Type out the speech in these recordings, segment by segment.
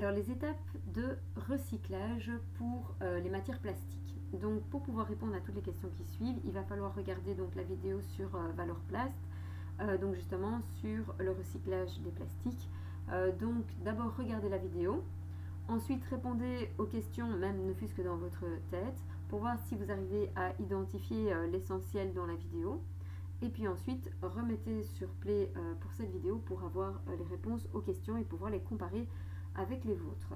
Alors les étapes de recyclage pour les matières plastiques. Donc pour pouvoir répondre à toutes les questions qui suivent, il va falloir regarder donc la vidéo sur Valorplast, donc justement sur le recyclage des plastiques. Donc d'abord regardez la vidéo, ensuite répondez aux questions, même ne fût-ce que dans votre tête, pour voir si vous arrivez à identifier l'essentiel dans la vidéo. Et puis ensuite, remettez sur play pour cette vidéo pour avoir les réponses aux questions et pouvoir les comparer avec les vôtres.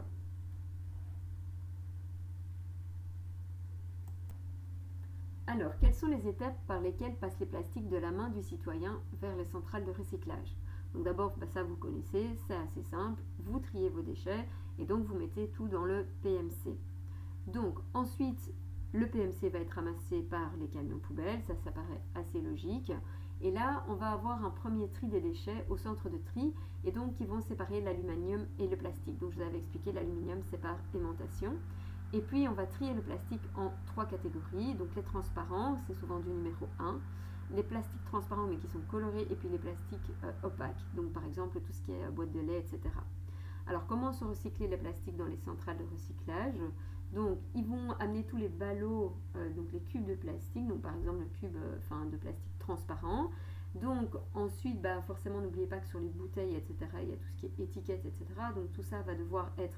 Alors, quelles sont les étapes par lesquelles passent les plastiques de la main du citoyen vers les centrales de recyclage? Donc d'abord, ça vous connaissez, c'est assez simple, vous triez vos déchets et donc vous mettez tout dans le PMC. Donc ensuite, le PMC va être ramassé par les camions poubelles, ça paraît assez logique. Et là, on va avoir un premier tri des déchets au centre de tri et donc ils vont séparer l'aluminium et le plastique. Donc je vous avais expliqué, l'aluminium c'est par aimantation. Et puis on va trier le plastique en 3 catégories. Donc les transparents, c'est souvent du numéro 1. Les plastiques transparents mais qui sont colorés et puis les plastiques opaques. Donc par exemple tout ce qui est boîte de lait, etc. Alors comment sont recyclés les plastiques dans les centrales de recyclage? Donc ils vont amener tous les ballots, donc les cubes de plastique, donc par exemple le cube de plastique transparent. Donc ensuite, forcément n'oubliez pas que sur les bouteilles, etc., il y a tout ce qui est étiquette, etc. Donc tout ça va devoir être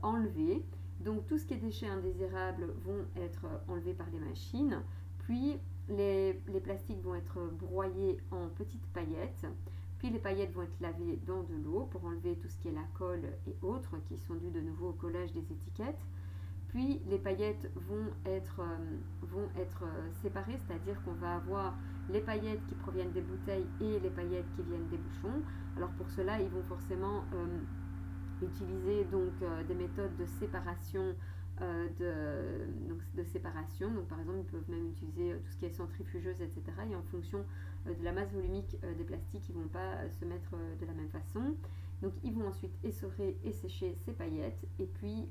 enlevé. Donc tout ce qui est déchets indésirables vont être enlevés par les machines. Puis les plastiques vont être broyés en petites paillettes. Puis les paillettes vont être lavées dans de l'eau pour enlever tout ce qui est la colle et autres qui sont dus de nouveau au collage des étiquettes. Puis les paillettes vont être séparées, c'est-à-dire qu'on va avoir les paillettes qui proviennent des bouteilles et les paillettes qui viennent des bouchons. Alors pour cela, ils vont forcément utiliser des méthodes de séparation de séparation. Donc par exemple, ils peuvent même utiliser tout ce qui est centrifugeuse, etc. Et en fonction de la masse volumique des plastiques, ils ne vont pas se mettre de la même façon. Donc ils vont ensuite essorer et sécher ces paillettes et puis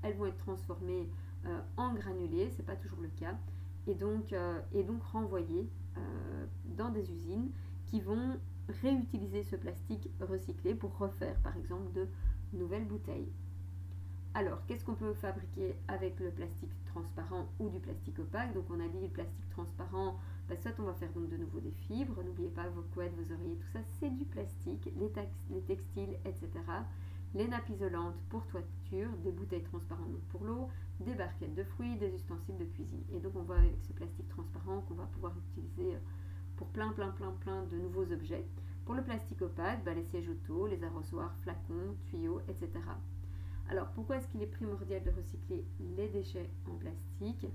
elles vont être transformées en granulés, c'est pas toujours le cas, et donc renvoyées dans des usines qui vont réutiliser ce plastique recyclé pour refaire par exemple de nouvelles bouteilles. Alors, qu'est-ce qu'on peut fabriquer avec le plastique transparent ou du plastique opaque? Donc, on a dit le plastique transparent, soit on va faire donc de nouveau des fibres, n'oubliez pas vos couettes, vos oreillers, tout ça, c'est du plastique, les textiles, etc. Les nappes isolantes pour toiture, des bouteilles transparentes pour l'eau, des barquettes de fruits, des ustensiles de cuisine. Et donc, on voit avec ce plastique transparent qu'on va pouvoir utiliser pour plein de nouveaux objets. Pour le plastique opaque, les sièges auto, les arrosoirs, flacons, tuyaux, etc. Alors, pourquoi est-ce qu'il est primordial de recycler les déchets en plastique?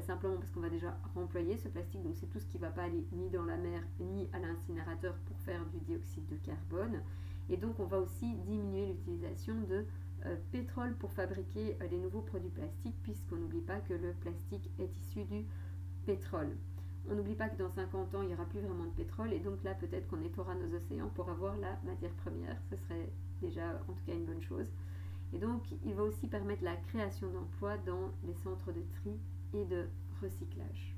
Simplement parce qu'on va déjà remployer ce plastique, donc c'est tout ce qui ne va pas aller ni dans la mer ni à l'incinérateur pour faire du dioxyde de carbone. Et donc, on va aussi diminuer l'utilisation de pétrole pour fabriquer les nouveaux produits plastiques, puisqu'on n'oublie pas que le plastique est issu du pétrole. On n'oublie pas que dans 50 ans, il n'y aura plus vraiment de pétrole, et donc là, peut-être qu'on nettoiera nos océans pour avoir la matière première. Ce serait déjà, en tout cas, une bonne chose. Et donc, il va aussi permettre la création d'emplois dans les centres de tri et de recyclage.